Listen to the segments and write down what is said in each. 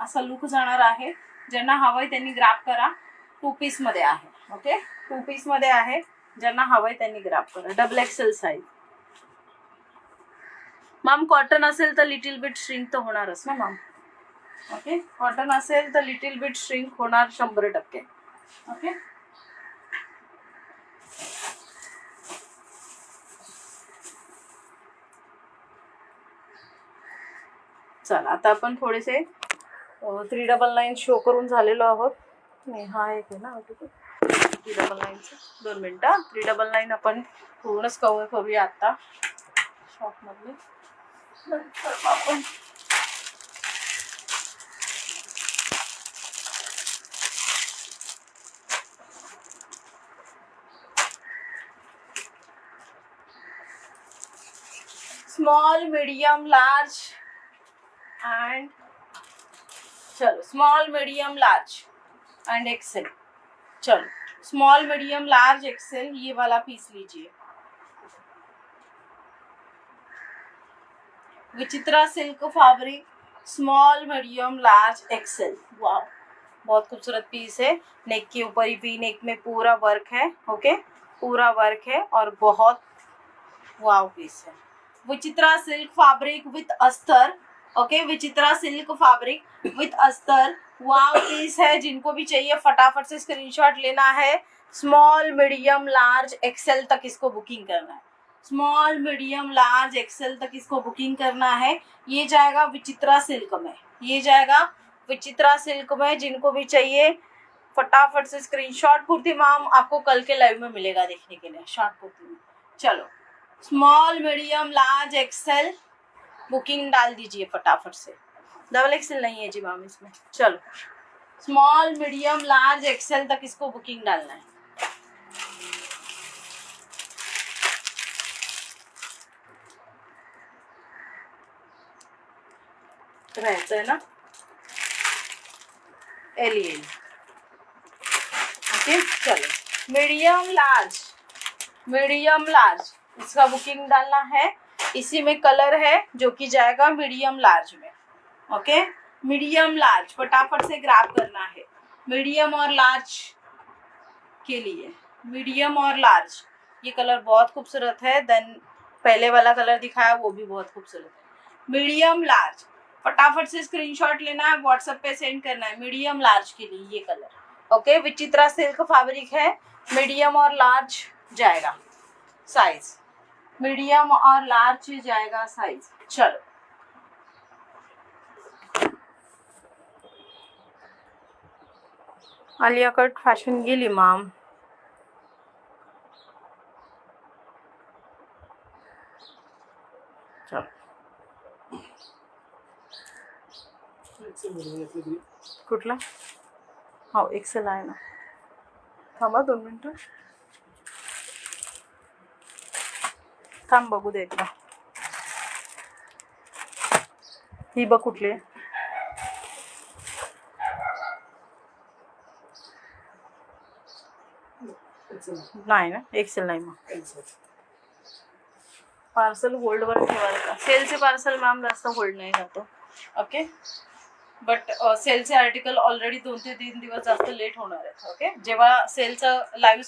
असा लुक जाणार आहे. ज्यांना हवंय त्यांनी ग्रॅब करा. 2 पीस मध्ये आहे. ओके, 2 पीस मध्ये आहे. ज्यांना हवंय त्यांनी ग्रॅब करा. Double XL size. Ma'am cotton असेल तर लिटिल बिट श्रिंक तर होणारच ना मॅम. ओके, कॉटन असेल तर लिटिल बिट श्रिंक होणार 100%. ओके, चला आता आपण थोडेसे 399 शो करून झालेलो आहोत. नाही, हा एक आहे ना 399चा. 2 मिनिटं. 399 आपण पूर्णच कव्हर करूया आता शॉपमधले. नंतर आपण स्मॉल, मीडियम, लार्ज एंड चलो small, medium, large and XL. चलो स्मॉल, मीडियम, लार्ज, एक्सेल, ये वाला पीस लीजिए. Vichitra silk fabric, small, medium, large, XL. वाह, बहुत खूबसूरत पीस है. नेक के ऊपर ही वी नेक में पूरा वर्क है. ओके, पूरा वर्क है और बहुत वाव पीस है. विचित्रा सिल्क फैब्रिक विथ अस्तर. Okay, Vichitra silk fabric with अस्तर. वाव पीस है. जिनको भी चाहिए फटाफट से स्क्रीनशॉट लेना है. स्मॉल, मीडियम, लार्ज, एक्सेल तक इसको बुकिंग करना है. स्मॉल, मीडियम, लार्ज, एक्सेल तक इसको बुकिंग करना है. ये जाएगा विचित्रा सिल्क में. ये जाएगा विचित्रा सिल्क में. जिनको भी चाहिए फटाफट से स्क्रीनशॉट. कुर्ती मैम आपको कल के लाइव में मिलेगा देखने के लिए शॉर्ट कुर्ती में. चलो small, medium, large, XL booking डाल दीजिए फटाफट से. डबल एक्सेल नहीं है जी मैम इसमें. चलो स्मॉल, मीडियम, लार्ज, एक्सेल तक इसको बुकिंग डालना है. रहता है ना एल. ओके, चलो मीडियम, लार्ज, मीडियम, लार्ज इसका बुकिंग डालना है. इसी में कलर है जो कि जाएगा मीडियम लार्ज में. ओके, मीडियम लार्ज फटाफट से ग्रैब करना है. मीडियम और लार्ज के लिए, मीडियम और लार्ज. ये कलर बहुत खूबसूरत है. देन पहले वाला कलर दिखाया वो भी बहुत खूबसूरत है. मीडियम लार्ज फटाफट से स्क्रीनशॉट लेना है, व्हाट्सएप पे सेंड करना है. मीडियम लार्ज के लिए ये कलर. ओके, विचित्रा सिल्क फैब्रिक है. मीडियम और लार्ज जाएगा साइज. मीडियम और लार्ज जाएगा साइज. चलो आलिया कट फॅशन गेली मॅम. कुठला? हो एक्सेल आहे ना. थांबा 2 मिनिटं. थांब बघू दे एकदा. ही बघ कुठली आहे. नाही ना, एक्सेल नाही. मग पार्सल होल्डवर ठेवायला का? सेलचे पार्सल मॅम जास्त होल्ड नाही राहतो. ओके, बट सेलचे आर्टिकल ऑलरेडी 2 ते 3 दिवस जास्त लेट होणार आहेत. ओके, जेव्हा सेलचं लाईव्ह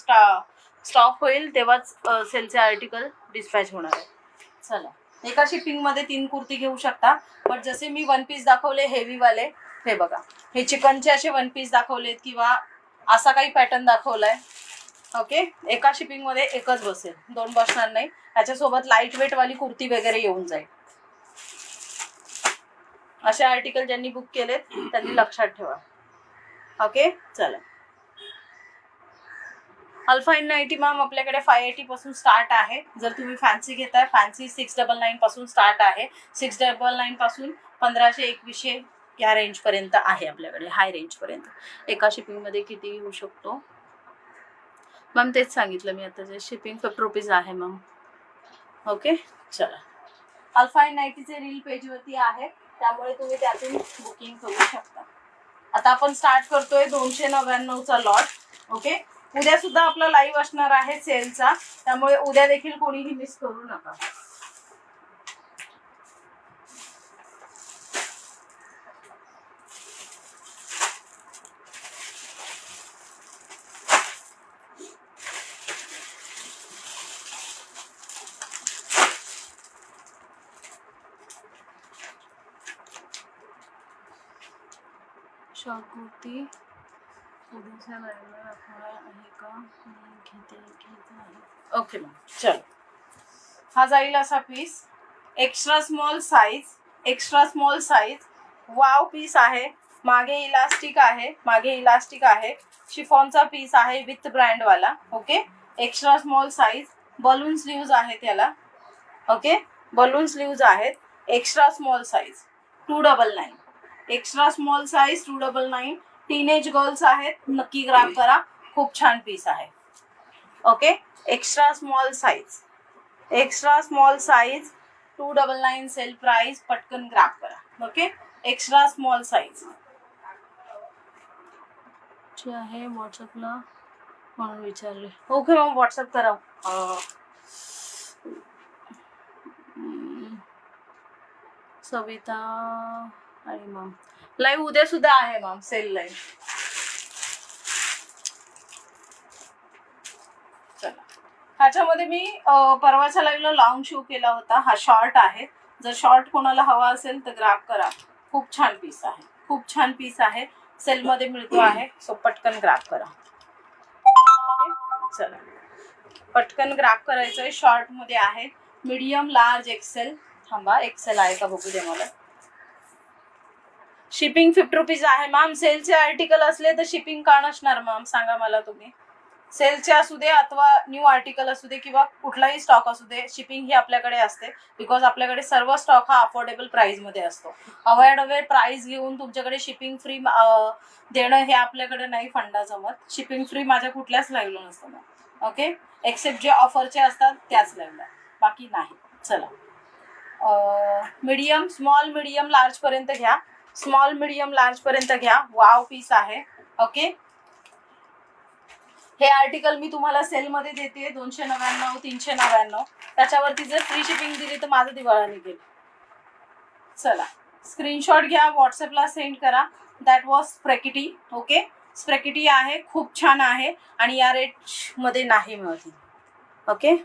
स्टॉक होईल तेव्हाच सेलचे आर्टिकल डिस्पॅच होणार आहे. चला एका शिपिंगमध्ये 3 कुर्ती घेऊ शकता. बट जसे मी 1 पीस दाखवले हेवीवाले, हे बघा, हे चिकनचे असे 1 पीस दाखवलेत किंवा असा काही पॅटर्न दाखवलाय. ओके, एका शिपिंगमध्ये एकच बसेल, 2 बसणार नाही. त्याच्यासोबत लाईट वेट वाली कुर्ती वगैरे येऊन जाईल. असे आर्टिकल ज्यांनी बुक केलेत त्यांनी लक्षात ठेवा. ओके, चला अल्फा इन नाईटी मॅम आपल्याकडे 580 पासून स्टार्ट आहे. जर तुम्ही फॅन्सी घेताय, फॅन्सी 699 पासून स्टार्ट आहे. 699 पासून 1500-2100 या रेंज पर्यंत आहे आपल्याकडे, हाय रेंज पर्यंत. एका शिपिंग मध्ये किती येऊ शकतो मॅम तेच सांगितलं मी आता. जे शिपिंग 50 रुपीज आहे मॅम. ओके, चला अल्फा इन नाईटीचे रील पेजवरती आहे, त्यामुळे तुम्ही त्यातून बुकिंग करू शकता. आता आपण स्टार्ट करतोय 299चा लॉट. ओके, उद्या सुद्धा आपला लाईव्ह असणार आहे सेलचा, त्यामुळे उद्या देखील कोणीही मिस करू नका. शॉर्ट कुर्ती उद्याच्या लाईव्हला दाखवणार आहे का? घेते आहे. ओके मॅम, चलो. हा जाईल असा piece. Extra small size wow piece आहे. मागे इलास्टिक आहे. शिफॉनचा पीस आहे विथ ब्रँड वाला. Okay, extra small size. Balloon sleeves आहे त्याला. ओके, बलून स्लीव्ज आहेत. Extra small size 299. Extra small size 299. Teenage girls आहेत, नक्की ग्रॅब करा. खूप छान पीस आहे. Okay, extra small size 299 sale price. पटकन ग्रॅब करा. ओके, एक्स्ट्रा स्मॉल साईज जे आहे व्हॉट्सअपला म्हणून विचारले. ओके मग व्हॉट्सअप करा. सविता आणि मॅम लाईव्ह उद्या सुद्धा आहे मॅम, सेल लाईव्ह. चला, ह्याच्यामध्ये मी परवाच्या लाईव्हला लॉंग शो केला होता. हा शॉर्ट आहे. जर शॉर्ट कोणाला हवा असेल तर ग्रॅब करा. खूप छान पीस आहे. सेलमध्ये मिळतो आहे. सो पटकन ग्रॅब करा. चला, पटकन ग्रॅब करायचंय. शॉर्ट मध्ये आहे. Medium, large, XL. थांबा, एक्सेल आहे का बघू दे मला. शिपिंग 50 रुपीज आहे मॅम. सेलचे आर्टिकल असले तर शिपिंग का नसणार मॅम, सांगा मला तुम्ही. सेलचे असू दे अथवा न्यू आर्टिकल असू दे किंवा कुठलाही स्टॉक असू दे, शिपिंग ही आपल्याकडे असते. बिकॉज आपल्याकडे सर्व स्टॉक हा अफोर्डेबल प्राइस मध्ये असतो. अवॉइडेबल प्राइस घेऊन तुमच्याकडे शिपिंग फ्री देणं हे आपल्याकडे नाही फंडा जमत. शिपिंग फ्री माझ्या कुठल्याच लाईव्हला नसतं मॅम. ओके, एक्सेप्ट जे ऑफरचे असतात त्याच लाईव्हला, बाकी नाही. चला, मीडियम, स्मॉल, मीडियम, लार्ज पर्यंत घ्या. स्मॉल, मीडियम, लार्ज पर्यंत घ्या. वाव पीस आहे. ओके, हे आर्टिकल मी तुम्हाला सेलमध्ये देते 299, 399. त्याच्यावरती जर फ्री शिपिंग दिली तर माझा दिवाळा निघेल. चला, स्क्रीनशॉट घ्या, व्हॉट्सअपला सेंड करा. That was spaghetti. Okay, spaghetti आहे. खूप छान आहे आणि या रेट मध्ये नाही मिळत. ओके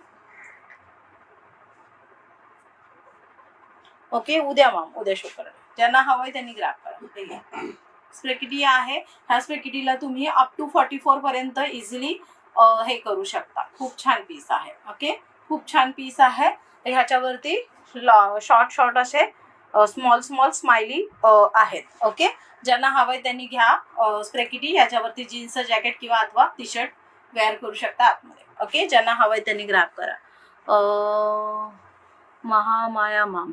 ओके, उद्या मॅम, उद्या शो करा. ज्यांना हवंय त्यांनी ग्रॅब करा. स्प्रेकिटी आहे. ह्या स्प्रेकिटीला तुम्ही अप टू 44 पर्यंत इझिली हे करू शकता. खूप छान पीस आहे. ओके, खूप छान पीस आहे. ह्याच्यावरती शॉर्ट असे स्मॉल स्माइली आहेत. ओके, ज्यांना हवंय त्यांनी घ्या स्प्रेकिटी. ह्याच्यावरती जीन्स, जॅकेट किंवा अथवा टी शर्ट वेअर करू शकता आतमध्ये. ओके, ज्यांना हवंय त्यांनी ग्रॅब करा. महामाया मॅम,